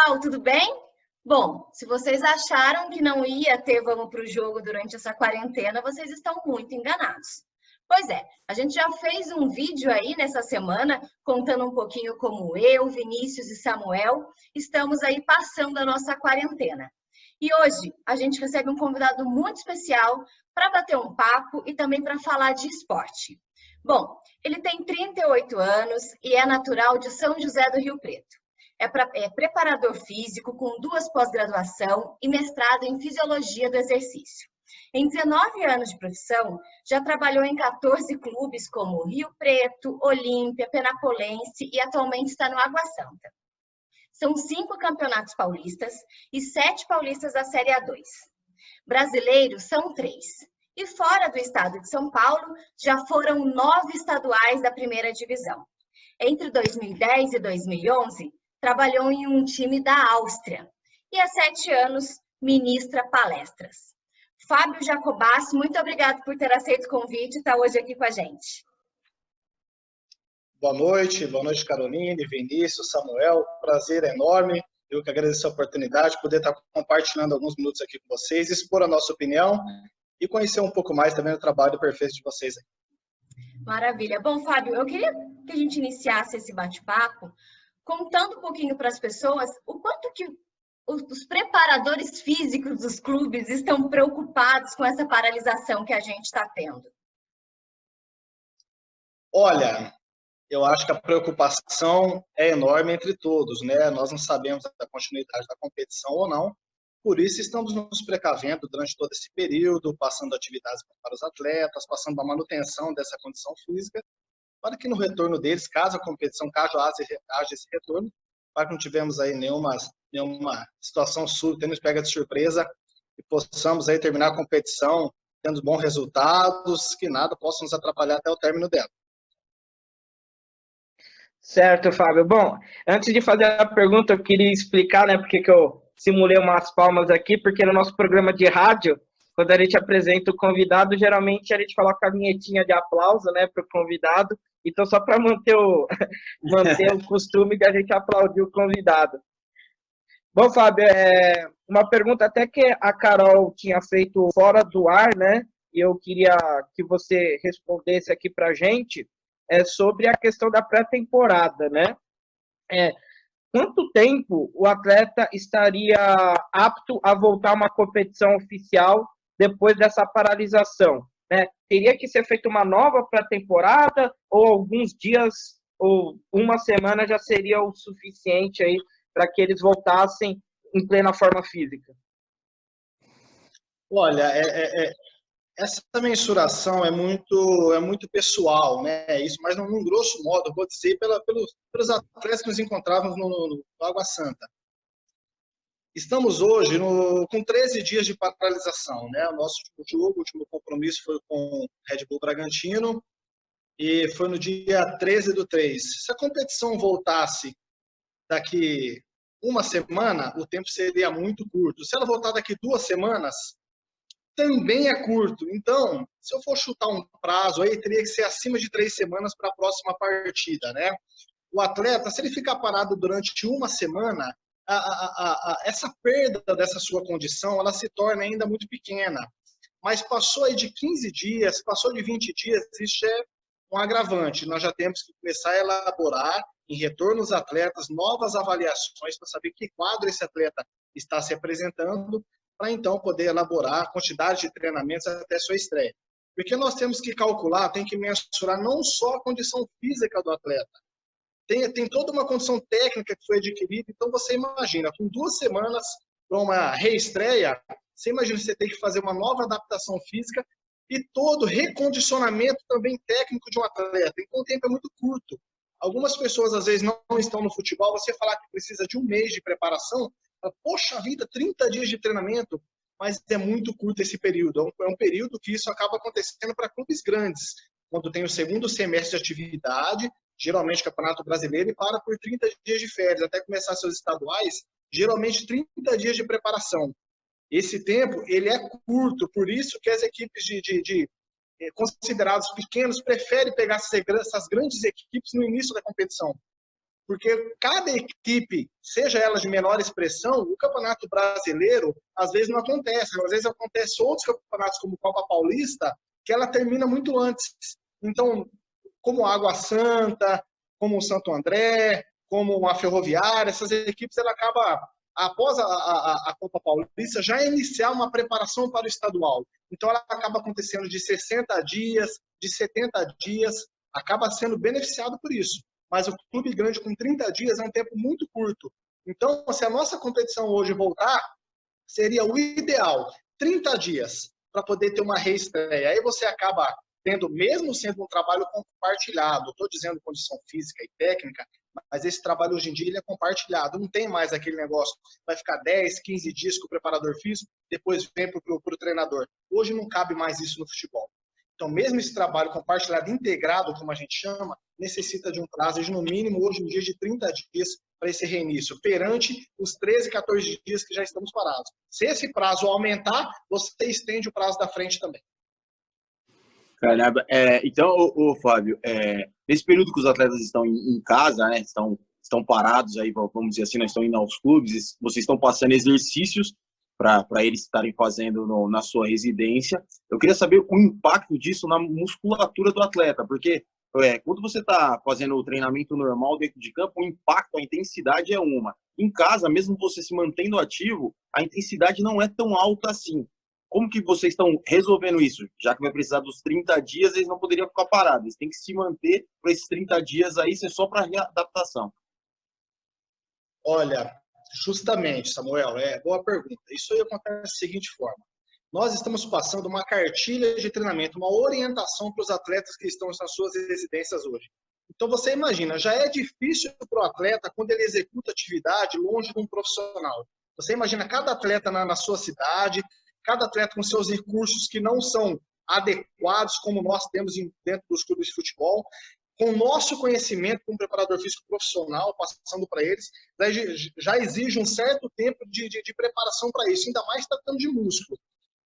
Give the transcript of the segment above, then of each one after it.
pessoal, tudo bem? Bom, se vocês acharam que não ia ter vamos para o jogo durante essa quarentena, vocês estão muito enganados. Pois é, a gente já fez um vídeo aí nessa semana contando um pouquinho como eu, Vinícius e Samuel estamos aí passando a nossa quarentena. E hoje a gente recebe um convidado muito especial para bater um papo e também para falar de esporte. Bom, ele tem 38 anos e é natural de São José do Rio Preto. É preparador físico com 2 pós-graduação e mestrado em fisiologia do exercício. Em 19 anos de profissão, já trabalhou em 14 clubes como Rio Preto, Olímpia, Penapolense e atualmente está no Água Santa. São 5 campeonatos paulistas e 7 paulistas da Série A2. Brasileiros são 3. E fora do estado de São Paulo, já foram 9 estaduais da primeira divisão. Entre 2010 e 2011, trabalhou em um time da Áustria e há 7 anos ministra palestras. Fábio Jacobassi, muito obrigado por ter aceito o convite e estar hoje aqui com a gente. Boa noite Caroline, Vinícius, Samuel, prazer enorme. Eu que agradeço a oportunidade de poder estar compartilhando alguns minutos aqui com vocês, expor a nossa opinião e conhecer um pouco mais também o trabalho perfeito de vocês. Maravilha. Bom, Fábio, eu queria que a gente iniciasse esse bate-papo contando um pouquinho para as pessoas o quanto que os preparadores físicos dos clubes estão preocupados com essa paralisação que a gente está tendo. Olha, eu acho que a preocupação é enorme entre todos, né? Nós não sabemos a continuidade da competição ou não, por isso estamos nos precavendo durante todo esse período, passando atividades para os atletas, passando a manutenção dessa condição física, para que no retorno deles, caso a competição, caso haja esse retorno, para que não tivemos aí nenhuma situação súbita, nos pega de surpresa e possamos aí terminar a competição tendo bons resultados, que nada possa nos atrapalhar até o término dela. Certo, Fábio. Bom, antes de fazer a pergunta, eu queria explicar, né, porque que eu simulei umas palmas aqui, porque no nosso programa de rádio, quando a gente apresenta o convidado, geralmente a gente coloca a vinhetinha de aplauso, né, para o convidado. Então, só para manter o costume de a gente aplaudir o convidado. Bom, Fábio, uma pergunta até que a Carol tinha feito fora do ar, né? E eu queria que você respondesse aqui para a gente sobre a questão da pré-temporada, né? Quanto tempo o atleta estaria apto a voltar a uma competição oficial depois dessa paralisação? Né? Teria que ser feita uma nova pré-temporada ou alguns dias ou uma semana já seria o suficiente aí para que eles voltassem em plena forma física? Olha, essa mensuração é muito pessoal, né? Isso, mas num grosso modo, eu vou dizer pelos atletas que nos encontrávamos no Água Santa. Estamos hoje com 13 dias de paralisação, né? O nosso último compromisso foi com o Red Bull Bragantino e foi no dia 13/3. Se a competição voltasse daqui uma semana, o tempo seria muito curto. Se ela voltar daqui 2 semanas, também é curto. Então, se eu for chutar um prazo aí, teria que ser acima de 3 semanas para a próxima partida, né? O atleta, se ele ficar parado durante uma semana, essa perda dessa sua condição, ela se torna ainda muito pequena. Mas passou aí de 15 dias, passou de 20 dias, isso é um agravante. Nós já temos que começar a elaborar, em retorno aos atletas, novas avaliações para saber que quadro esse atleta está se apresentando, para então poder elaborar a quantidade de treinamentos até sua estreia. Porque nós temos que calcular, tem que mensurar não só a condição física do atleta, tem toda uma condição técnica que foi adquirida. Então você imagina, com 2 semanas para uma reestreia, você imagina você tem que fazer uma nova adaptação física e todo recondicionamento também técnico de um atleta. Então o tempo é muito curto. Algumas pessoas às vezes não estão no futebol, você falar que precisa de 1 mês de preparação, poxa vida, 30 dias de treinamento, mas é muito curto esse período. É um período que isso acaba acontecendo para clubes grandes, quando tem o segundo semestre de atividade, geralmente Campeonato Brasileiro, e para por 30 dias de férias, até começar seus estaduais, geralmente 30 dias de preparação. Esse tempo, ele é curto, por isso que as equipes considerados pequenos preferem pegar essas grandes equipes no início da competição. porque cada equipe, seja ela de menor expressão, o Campeonato Brasileiro, às vezes não acontece. Às vezes acontece outros campeonatos, como Copa Paulista, que ela termina muito antes. Então, como a Água Santa, como o Santo André, como a Ferroviária, essas equipes, ela acaba, após a Copa Paulista, já iniciar uma preparação para o estadual. Então, ela acaba acontecendo de 60 dias, de 70 dias, acaba sendo beneficiado por isso. Mas o clube grande com 30 dias é um tempo muito curto. Então, se a nossa competição hoje voltar, seria o ideal, 30 dias, para poder ter uma reestreia. Aí você acaba tendo, mesmo sendo um trabalho compartilhado, estou dizendo condição física e técnica, mas esse trabalho hoje em dia ele é compartilhado, não tem mais aquele negócio, vai ficar 10, 15 dias com o preparador físico, depois vem para o treinador. Hoje não cabe mais isso no futebol. Então, mesmo esse trabalho compartilhado, integrado, como a gente chama, necessita de um prazo de, no mínimo, hoje em dia, de 30 dias para esse reinício, perante os 13, 14 dias que já estamos parados. Se esse prazo aumentar, você estende o prazo da frente também. Caramba, então, Fábio, nesse período que os atletas estão em casa, né, estão parados, aí, vamos dizer assim, não estão indo aos clubes, vocês estão passando exercícios para eles estarem fazendo na sua residência. Eu queria saber o impacto disso na musculatura do atleta, porque quando você está fazendo o treinamento normal dentro de campo, o impacto, a intensidade é uma. Em casa, mesmo você se mantendo ativo, a intensidade não é tão alta assim. Como que vocês estão resolvendo isso? Já que vai precisar dos 30 dias, eles não poderiam ficar parados. Eles têm que se manter para esses 30 dias aí, ser só para readaptação. Olha, justamente, Samuel, boa pergunta. Isso aí acontece da seguinte forma. Nós estamos passando uma cartilha de treinamento, uma orientação para os atletas que estão nas suas residências hoje. Então, você imagina, já é difícil para o atleta quando ele executa atividade longe de um profissional. Você imagina cada atleta na sua cidade, cada atleta com seus recursos que não são adequados, como nós temos dentro dos clubes de futebol, com o nosso conhecimento como preparador físico profissional, passando para eles, já exige um certo tempo de preparação para isso, ainda mais tratando de músculo.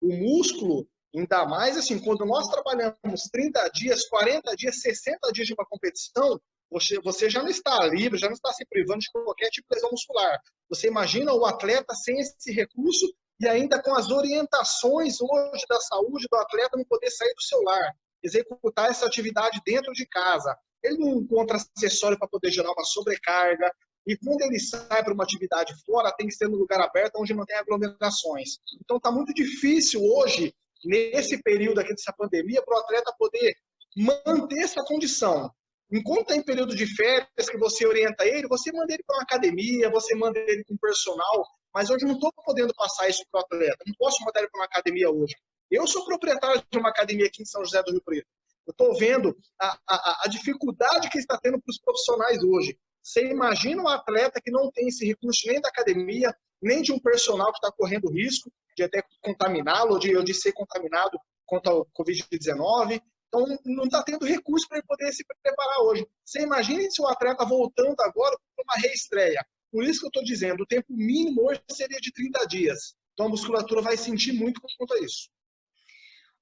O músculo, ainda mais assim, quando nós trabalhamos 30 dias, 40 dias, 60 dias de uma competição, você já não está livre, já não está se privando de qualquer tipo de lesão muscular. Você imagina o atleta sem esse recurso e ainda com as orientações hoje da saúde do atleta não poder sair do seu lar, executar essa atividade dentro de casa. Ele não encontra acessório para poder gerar uma sobrecarga. E quando ele sai para uma atividade fora, tem que ser no lugar aberto, onde não tem aglomerações. Então, está muito difícil hoje, nesse período aqui dessa pandemia, para o atleta poder manter essa condição. Enquanto está em período de férias, que você orienta ele, você manda ele para uma academia, você manda ele com personal, mas hoje eu não estou podendo passar isso para o atleta. Não posso mandar ele para uma academia hoje. Eu sou proprietário de uma academia aqui em São José do Rio Preto. Eu estou vendo a dificuldade que está tendo para os profissionais hoje. Você imagina um atleta que não tem esse recurso nem da academia, nem de um personal que está correndo risco de até contaminá-lo, ou de ser contaminado contra o Covid-19. Então, não está tendo recurso para ele poder se preparar hoje. Você imagina se o atleta voltando agora para uma reestreia. Por isso que eu estou dizendo, o tempo mínimo hoje seria de 30 dias. Então, a musculatura vai sentir muito quanto a isso.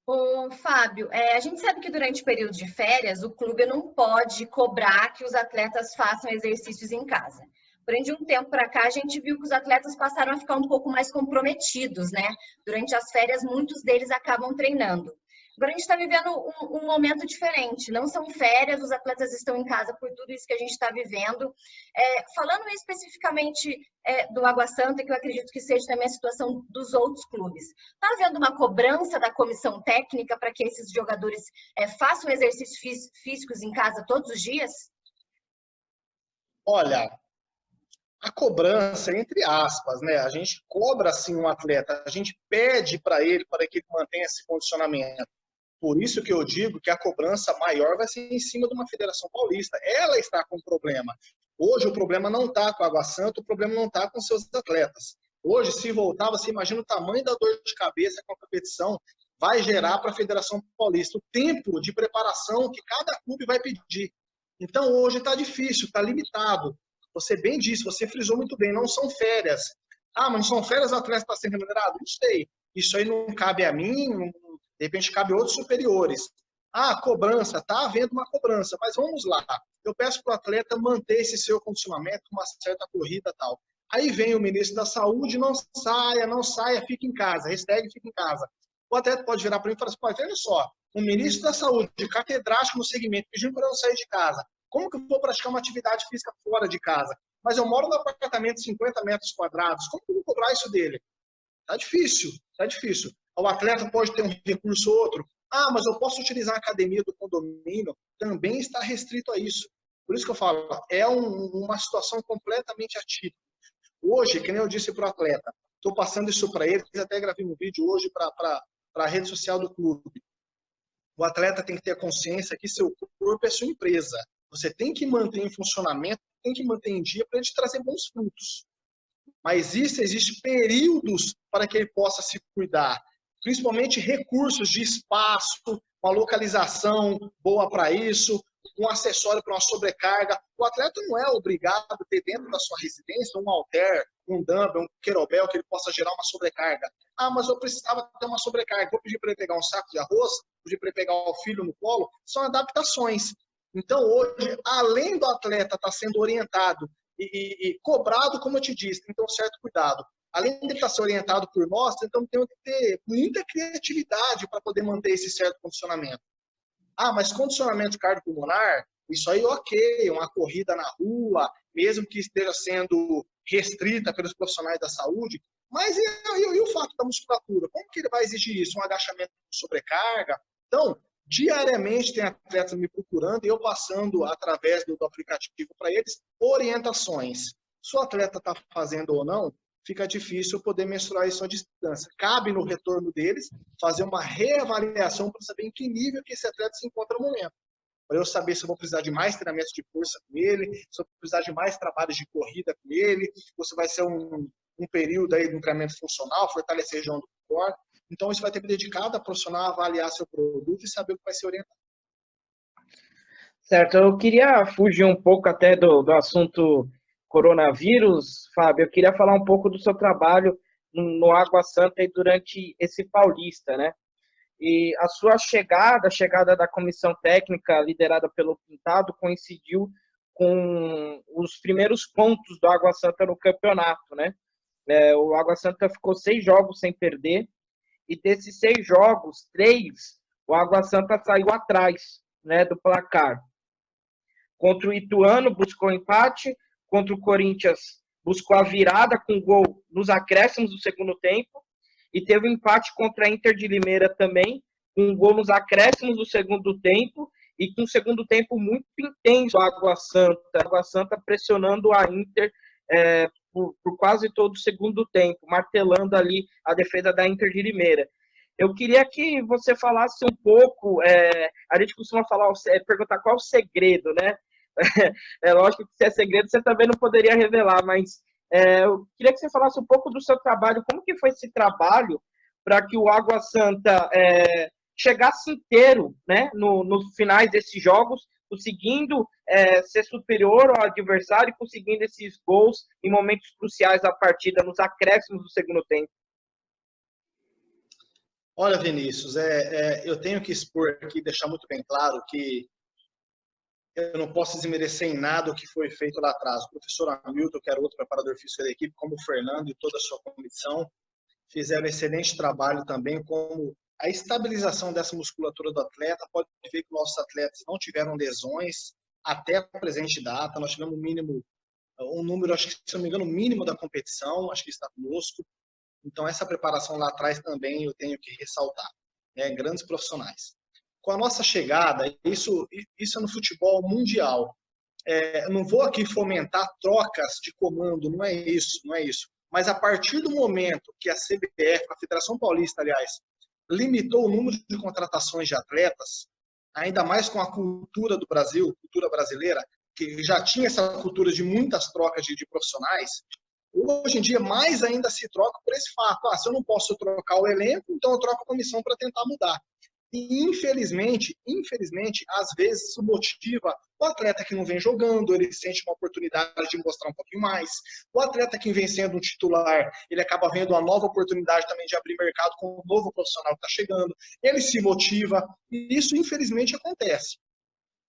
Ô, Fábio, a gente sabe que durante o período de férias, o clube não pode cobrar que os atletas façam exercícios em casa. Porém, de um tempo para cá, a gente viu que os atletas passaram a ficar um pouco mais comprometidos, né? Durante as férias, muitos deles acabam treinando. Agora a gente está vivendo um momento diferente. Não são férias, os atletas estão em casa por tudo isso que a gente está vivendo. Falando especificamente do Água Santa, que eu acredito que seja também a situação dos outros clubes. Está havendo uma cobrança da comissão técnica para que esses jogadores façam exercícios físicos em casa todos os dias? Olha, a cobrança, entre aspas, né? A gente cobra assim um atleta, a gente pede para ele para que ele mantenha esse condicionamento. Por isso que eu digo que a cobrança maior vai ser em cima de uma Federação Paulista. Ela está com problema. Hoje o problema não está com a Água Santa, o problema não está com seus atletas. Hoje, se voltar, você imagina o tamanho da dor de cabeça que a competição vai gerar para a Federação Paulista. O tempo de preparação que cada clube vai pedir. Então, hoje está difícil, está limitado. Você bem disse, você frisou muito bem, não são férias. Ah, mas não são férias, o atleta está sendo remunerado? Não sei. Isso aí não cabe a mim, de repente cabe a outros superiores. Ah, cobrança, está havendo uma cobrança, mas vamos lá. Eu peço para o atleta manter esse seu condicionamento, uma certa corrida e tal. Aí vem o ministro da Saúde, não saia, fique em casa, hashtag fica em casa. O atleta pode virar para mim e falar assim, olha só, o ministro da Saúde, catedrático no segmento, pedindo para eu não sair de casa. Como que eu vou praticar uma atividade física fora de casa? Mas eu moro num apartamento de 50 metros quadrados, como que eu vou cobrar isso dele? Tá difícil, tá difícil. O atleta pode ter um recurso ou outro. Ah, mas eu posso utilizar a academia do condomínio. Também está restrito a isso. Por isso que eu falo, é uma situação completamente atípica. Hoje, que nem eu disse para o atleta, estou passando isso para eles, até gravei um vídeo hoje para a rede social do clube. O atleta tem que ter a consciência que seu corpo é sua empresa. Você tem que manter em funcionamento, tem que manter em dia para ele te trazer bons frutos. Mas existem períodos para que ele possa se cuidar, principalmente recursos de espaço, uma localização boa para isso, um acessório para uma sobrecarga. O atleta não é obrigado a ter dentro da sua residência um halter, um dumbbell, um kettlebell que ele possa gerar uma sobrecarga. Ah, mas eu precisava ter uma sobrecarga. Vou pedir para ele pegar um saco de arroz, pedir para ele pegar o filho no colo. São adaptações. Então, hoje, além do atleta estar sendo orientado e cobrado, como eu te disse, tem que ter um certo cuidado. Além de estar sendo orientado por nós, então temos que ter muita criatividade para poder manter esse certo condicionamento. Ah, mas condicionamento cardiopulmonar, isso aí ok, uma corrida na rua, mesmo que esteja sendo restrita pelos profissionais da saúde, mas e o fato da musculatura? Como que ele vai exigir isso? Um agachamento com sobrecarga? Então, diariamente tem atletas me procurando e eu passando através do aplicativo para eles orientações. Se o atleta está fazendo ou não, fica difícil poder mensurar isso à distância. Cabe no retorno deles fazer uma reavaliação para saber em que nível que esse atleta se encontra no momento. Para eu saber se eu vou precisar de mais treinamentos de força com ele, se eu vou precisar de mais trabalhos de corrida com ele, ou se vai ser um período aí de um treinamento funcional, fortalecer a região do core. Então, isso vai ter que dedicar a profissional a avaliar seu produto e saber o que vai ser orientado. Certo, eu queria fugir um pouco até do assunto coronavírus, Fábio. Eu queria falar um pouco do seu trabalho no Água Santa e durante esse Paulista, né? E a sua chegada, a chegada da comissão técnica liderada pelo Pintado, coincidiu com os primeiros pontos do Água Santa no campeonato, né? O Água Santa ficou 6 jogos sem perder, e desses 6 jogos, 3, o Água Santa saiu atrás, né, do placar. Contra o Ituano, buscou empate. Contra o Corinthians, buscou a virada com gol nos acréscimos do segundo tempo. E teve um empate contra a Inter de Limeira também, com um gol nos acréscimos do segundo tempo. E com um segundo tempo muito intenso, a Água Santa pressionando a Inter por quase todo o segundo tempo, martelando ali a defesa da Inter de Limeira. Eu queria que você falasse um pouco, a gente costuma perguntar qual o segredo, né? É lógico que se é segredo você também não poderia revelar, mas eu queria que você falasse um pouco do seu trabalho, como que foi esse trabalho para que o Água Santa chegasse inteiro, né, nos finais desses jogos, conseguindo ser superior ao adversário e conseguindo esses gols em momentos cruciais da partida, nos acréscimos do segundo tempo. Olha, Vinícius, eu tenho que expor aqui, deixar muito bem claro que eu não posso desmerecer em nada o que foi feito lá atrás. O professor Hamilton, que era outro preparador físico da equipe, como o Fernando e toda a sua comissão, fizeram um excelente trabalho também, como a estabilização dessa musculatura do atleta. Pode ver que nossos atletas não tiveram lesões até a presente data. Nós tivemos um número, acho que, se não me engano, mínimo da competição, acho que está conosco. Então, essa preparação lá atrás também eu tenho que ressaltar. Grandes profissionais. Com a nossa chegada, isso é no futebol mundial. Eu não vou aqui fomentar trocas de comando, não é isso. Mas a partir do momento que a CBF, a Federação Paulista, aliás, limitou o número de contratações de atletas, ainda mais com a cultura do Brasil, cultura brasileira, que já tinha essa cultura de muitas trocas de profissionais, hoje em dia mais ainda se troca por esse fato. Se eu não posso trocar o elenco, então eu troco a comissão para tentar mudar. E, infelizmente, às vezes isso motiva o atleta que não vem jogando, ele sente uma oportunidade de mostrar um pouquinho mais. O atleta que vem sendo um titular, ele acaba vendo uma nova oportunidade também de abrir mercado com um novo profissional que está chegando. Ele se motiva, e isso, infelizmente, acontece.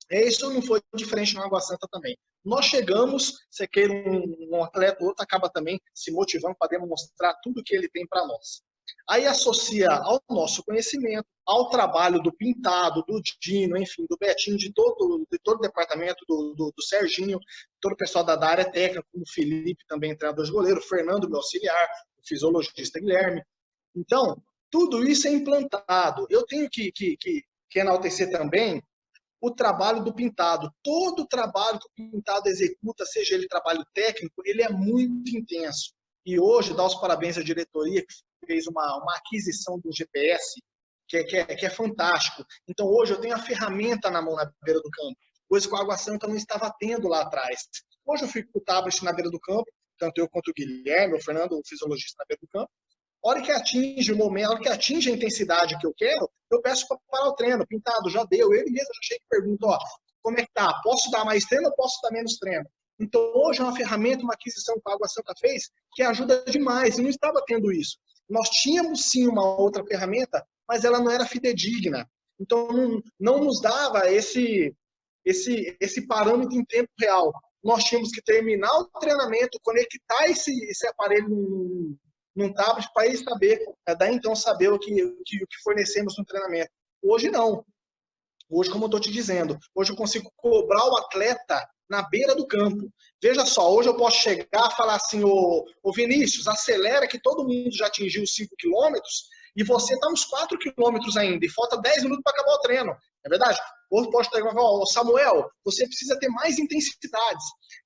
Isso não foi diferente na Água Santa também. Nós chegamos, você queira um atleta ou outro, acaba também se motivando para demonstrar tudo que ele tem para nós. Aí associa ao nosso conhecimento, ao trabalho do Pintado, do Dino, enfim, do Betinho, de todo o departamento, do Serginho, todo o pessoal da área técnica, como o Felipe, também treinador de goleiro, o Fernando, meu auxiliar, o fisiologista Guilherme. Então, tudo isso é implantado. Eu tenho que enaltecer também o trabalho do Pintado. Todo o trabalho que o Pintado executa, seja ele trabalho técnico, ele é muito intenso. E hoje, dá os parabéns à diretoria, que fez uma aquisição do GPS, que é fantástico. Então, hoje, eu tenho a ferramenta na mão na beira do campo, coisa que o Água Santa não estava tendo lá atrás. Hoje, eu fico com o tablet na beira do campo, tanto eu quanto o Guilherme, o Fernando, o fisiologista na beira do campo. A hora que atinge o momento, a hora que atinge a intensidade que eu quero, eu peço para parar o treino. Pintado, já deu. Ele mesmo já chega e pergunta, ó, como é que tá? Posso dar mais treino ou posso dar menos treino? Então, hoje é uma ferramenta, uma aquisição que a Água Santa fez, que ajuda demais. E não estava tendo isso. Nós tínhamos, sim, uma outra ferramenta, mas ela não era fidedigna. Então, não nos dava esse parâmetro em tempo real. Nós tínhamos que terminar o treinamento, conectar esse aparelho num tablet para ele saber, daí então saber o que fornecemos no treinamento. Hoje não. Hoje, como eu estou te dizendo, hoje eu consigo cobrar o atleta na beira do campo. Veja só, hoje eu posso chegar e falar assim, ô Vinícius, acelera que todo mundo já atingiu os 5 quilômetros e você está uns 4 quilômetros ainda e falta 10 minutos para acabar o treino. É verdade? Ou posso chegar e falar, ô Samuel, você precisa ter mais intensidades.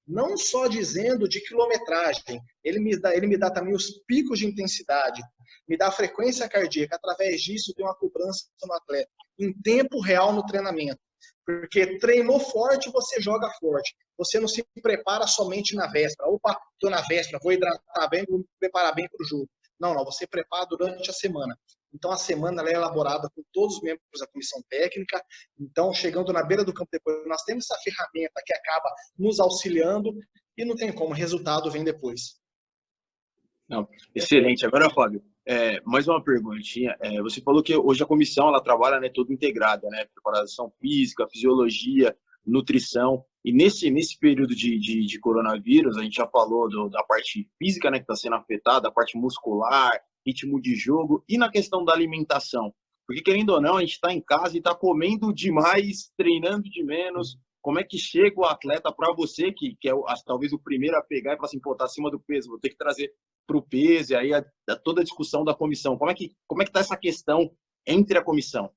Não só dizendo de quilometragem, ele me dá também os picos de intensidade, me dá a frequência cardíaca, através disso tem uma cobrança no atleta, em tempo real no treinamento. Porque treinou forte, você joga forte. Você não se prepara somente na véspera. Opa, estou na véspera, vou hidratar bem, vou me preparar bem para o jogo. Não, você prepara durante a semana. Então, a semana ela é elaborada com todos os membros da comissão técnica. Então, chegando na beira do campo depois, nós temos essa ferramenta que acaba nos auxiliando e não tem como, o resultado vem depois. Não, excelente. Agora, Fábio, mais uma perguntinha. Você falou que hoje a comissão ela trabalha, né, toda integrada, né? Preparação física, fisiologia, nutrição. E nesse período de coronavírus, a gente já falou da parte física, né, que está sendo afetada, a parte muscular, ritmo de jogo, e na questão da alimentação. Porque, querendo ou não, a gente está em casa e está comendo demais, treinando de menos. Como é que chega o atleta para você, que é talvez o primeiro a pegar e falar assim, pô, tá acima do peso, vou ter que trazer para o peso, e aí toda a discussão da comissão. Como é que está essa questão entre a comissão?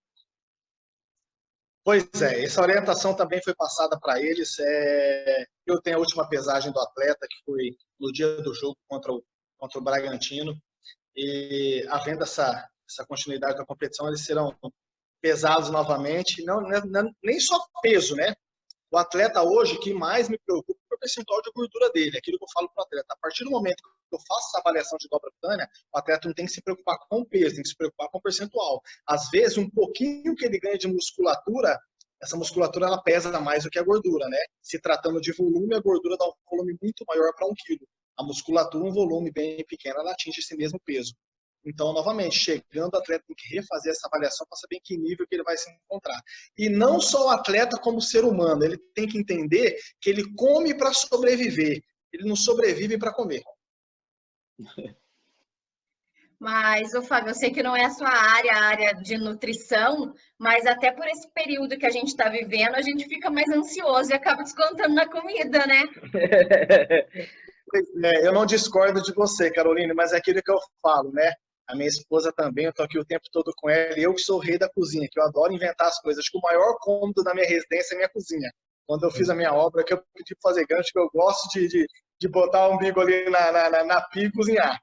Pois é, essa orientação também foi passada para eles. Eu tenho a última pesagem do atleta, que foi no dia do jogo contra o Bragantino, e havendo essa continuidade da competição, eles serão pesados novamente, nem só peso, né? O atleta hoje, que mais me preocupa é o percentual de gordura dele, aquilo que eu falo para o atleta. A partir do momento que eu faço essa avaliação de dobra cutânea, o atleta não tem que se preocupar com o peso, tem que se preocupar com o percentual. Às vezes, um pouquinho que ele ganha de musculatura, essa musculatura ela pesa mais do que a gordura, né? Se tratando de volume, a gordura dá um volume muito maior para 1 quilo. A musculatura, um volume bem pequeno, ela atinge esse mesmo peso. Então, novamente, chegando, o atleta tem que refazer essa avaliação para saber em que nível que ele vai se encontrar. E não só o atleta como ser humano, ele tem que entender que ele come para sobreviver, ele não sobrevive para comer. Mas, Fábio, eu sei que não é a sua área, a área de nutrição, mas até por esse período que a gente está vivendo, a gente fica mais ansioso e acaba descontando na comida, né? Eu não discordo de você, Caroline, mas é aquilo que eu falo, né? A minha esposa também, eu tô aqui o tempo todo com ela, e eu que sou o rei da cozinha, que eu adoro inventar as coisas. Acho que o maior cômodo da minha residência é a minha cozinha. Quando eu fiz a minha obra, que eu pedi para fazer gancho, que eu gosto de botar o umbigo ali na pia e cozinhar.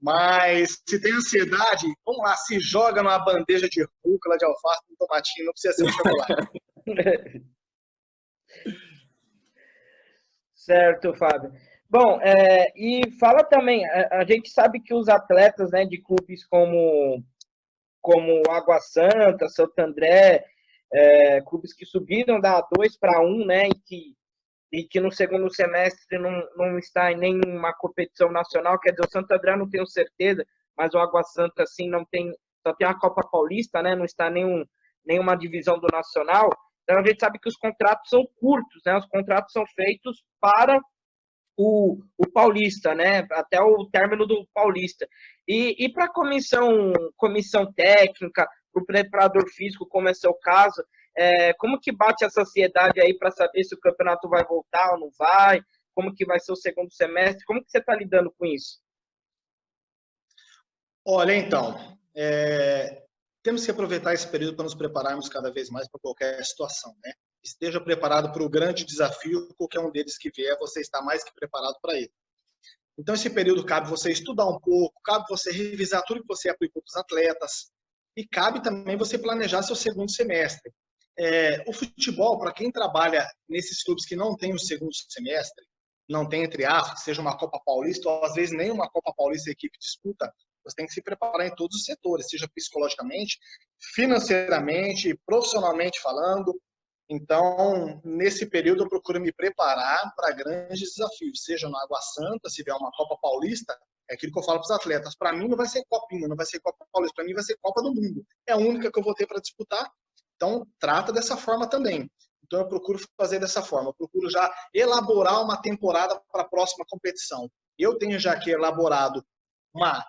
Mas se tem ansiedade, vamos lá, se joga numa bandeja de rúcula, de alface, de tomatinho, não precisa ser um chocolate. Certo, Fábio. Bom, e fala também, a gente sabe que os atletas, né, de clubes como como Água Santa, Santo André, clubes que subiram da 2 para 1, né, e que no segundo semestre não está em nenhuma competição nacional. Quer dizer, o Santo André não tenho certeza, mas o Água Santa, assim, só tem a Copa Paulista, né, não está nenhuma divisão do nacional. Então, a gente sabe que os contratos são curtos, né, os contratos são feitos para o Paulista, né, até o término do Paulista. E para a comissão técnica, para o preparador físico, como é seu caso, como que bate essa ansiedade aí para saber se o campeonato vai voltar ou não vai? Como que vai ser o segundo semestre? Como que você está lidando com isso? Olha, então, temos que aproveitar esse período para nos prepararmos cada vez mais para qualquer situação, né? Esteja preparado para o grande desafio, qualquer um deles que vier, você está mais que preparado para ele. Então, esse período cabe você estudar um pouco, cabe você revisar tudo que você aplicou para os atletas, e cabe também você planejar seu segundo semestre. O futebol, para quem trabalha nesses clubes que não tem o segundo semestre, não tem, entre aspas, seja uma Copa Paulista, ou às vezes nem uma Copa Paulista a equipe disputa, você tem que se preparar em todos os setores, seja psicologicamente, financeiramente, profissionalmente falando. Então, nesse período, eu procuro me preparar para grandes desafios, seja na Água Santa, se vier uma Copa Paulista, é aquilo que eu falo para os atletas. Para mim, não vai ser Copinha, não vai ser Copa Paulista, para mim vai ser Copa do Mundo. É a única que eu vou ter para disputar, então trata dessa forma também. Então, eu procuro fazer dessa forma, eu procuro já elaborar uma temporada para a próxima competição. Eu tenho já aqui elaborado uma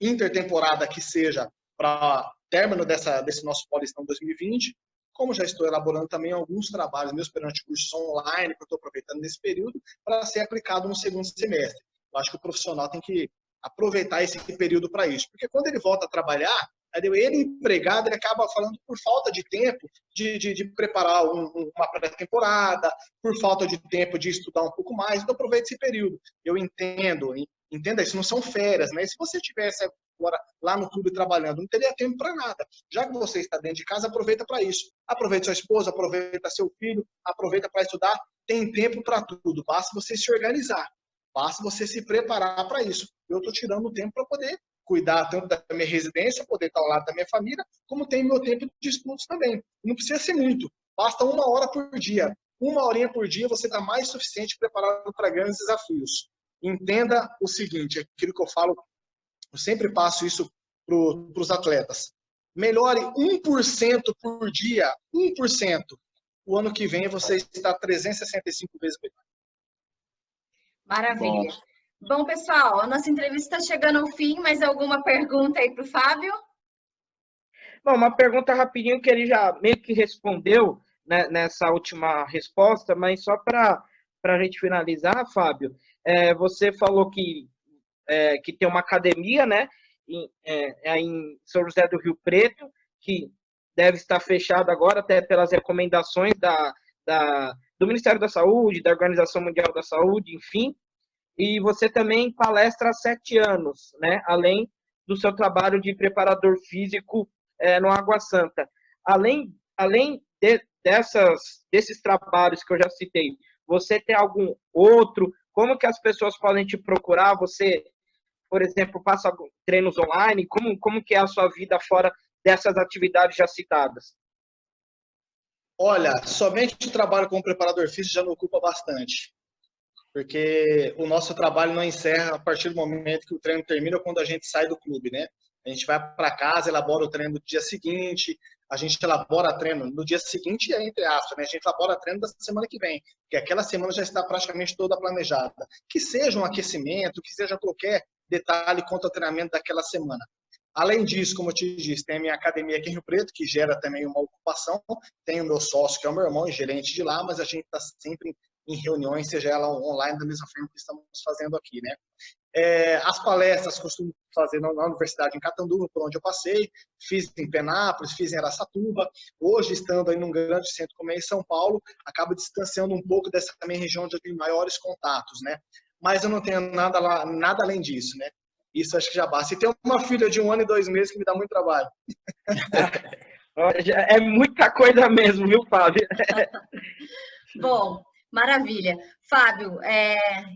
intertemporada que seja para término desse nosso Paulistão 2020, como já estou elaborando também alguns trabalhos meus perante cursos online, que eu estou aproveitando nesse período, para ser aplicado no segundo semestre. Eu acho que o profissional tem que aproveitar esse período para isso, porque quando ele volta a trabalhar, ele empregado, ele acaba falando por falta de tempo de preparar uma pré-temporada, por falta de tempo de estudar um pouco mais, então aproveita esse período. Eu entenda isso, não são férias, né? Se você tivesse agora lá no clube trabalhando, não teria tempo para nada. Já que você está dentro de casa, aproveita para isso. Aproveita sua esposa, aproveita seu filho, aproveita para estudar. Tem tempo para tudo, basta você se organizar, basta você se preparar para isso. Eu estou tirando o tempo para poder cuidar tanto da minha residência, poder estar ao lado da minha família, como tem meu tempo de estudos também. Não precisa ser muito, basta 1 hora por dia. 1 horinha por dia você está mais suficiente preparado para grandes desafios. Entenda o seguinte, aquilo que eu falo, eu sempre passo isso para os atletas. Melhore 1% por dia, 1%. O ano que vem você está 365 vezes melhor. Maravilha. Bom, pessoal, a nossa entrevista está chegando ao fim, mas alguma pergunta aí para o Fábio? Bom, uma pergunta rapidinho que ele já meio que respondeu, né, nessa última resposta, mas só para a gente finalizar, Fábio, você falou que tem uma academia, né, em São José do Rio Preto, que deve estar fechada agora, até pelas recomendações do Ministério da Saúde, da Organização Mundial da Saúde, enfim. E você também palestra há 7 anos, né, além do seu trabalho de preparador físico no Água Santa. Além desses trabalhos que eu já citei, você tem algum outro? Como que as pessoas podem te procurar? Você, por exemplo, passa treinos online? Como que é a sua vida fora dessas atividades já citadas? Olha, somente o trabalho como preparador físico já me ocupa bastante. Porque o nosso trabalho não encerra a partir do momento que o treino termina ou quando a gente sai do clube, né? A gente vai para casa, elabora o treino do dia seguinte, a gente elabora treino no dia seguinte, entre aspas, né? A gente elabora treino da semana que vem, porque aquela semana já está praticamente toda planejada. Que seja um aquecimento, que seja qualquer detalhe quanto ao treinamento daquela semana. Além disso, como eu te disse, tem a minha academia aqui em Rio Preto, que gera também uma ocupação, tem o meu sócio, que é o meu irmão, gerente de lá, mas a gente está sempre em reuniões, seja ela online, da mesma forma que estamos fazendo aqui, né? As palestras costumo fazer na Universidade em Catanduva, por onde eu passei, fiz em Penápolis, fiz em Araçatuba, hoje estando aí num grande centro como é em São Paulo, acabo distanciando um pouco dessa minha região onde eu tenho maiores contatos, né? Mas eu não tenho nada além disso, né? Isso acho que já basta. E tenho uma filha de 1 ano e 2 meses que me dá muito trabalho. É muita coisa mesmo, viu, Fábio? Bom, Maravilha. Fábio,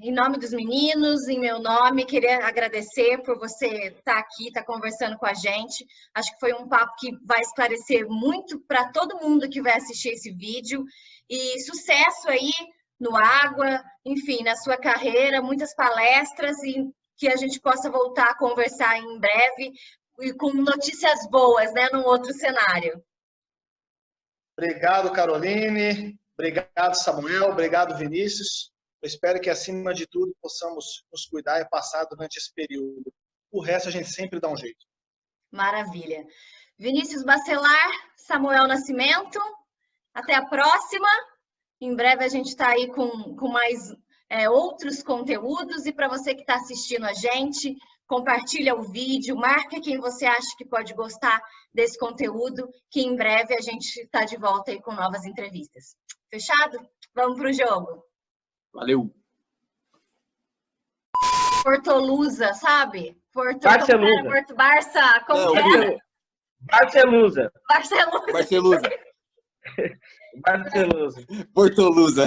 em nome dos meninos, em meu nome, queria agradecer por você estar aqui, estar conversando com a gente. Acho que foi um papo que vai esclarecer muito para todo mundo que vai assistir esse vídeo. E sucesso aí no Água, enfim, na sua carreira, muitas palestras e que a gente possa voltar a conversar em breve e com notícias boas, né, num outro cenário. Obrigado, Caroline. Obrigado, Samuel. Obrigado, Vinícius. Eu espero que, acima de tudo, possamos nos cuidar e passar durante esse período. O resto a gente sempre dá um jeito. Maravilha. Vinícius Bacelar, Samuel Nascimento, até a próxima. Em breve a gente está aí com mais outros conteúdos. E para você que está assistindo a gente, compartilha o vídeo, marca quem você acha que pode gostar desse conteúdo, que em breve a gente está de volta aí com novas entrevistas. Fechado? Vamos para o jogo. Valeu. Portolusa, sabe? Barcelusa. Porto Barça, como que era? Barcelusa. Barcelusa. Barcelusa. Barcelusa. Portolusa.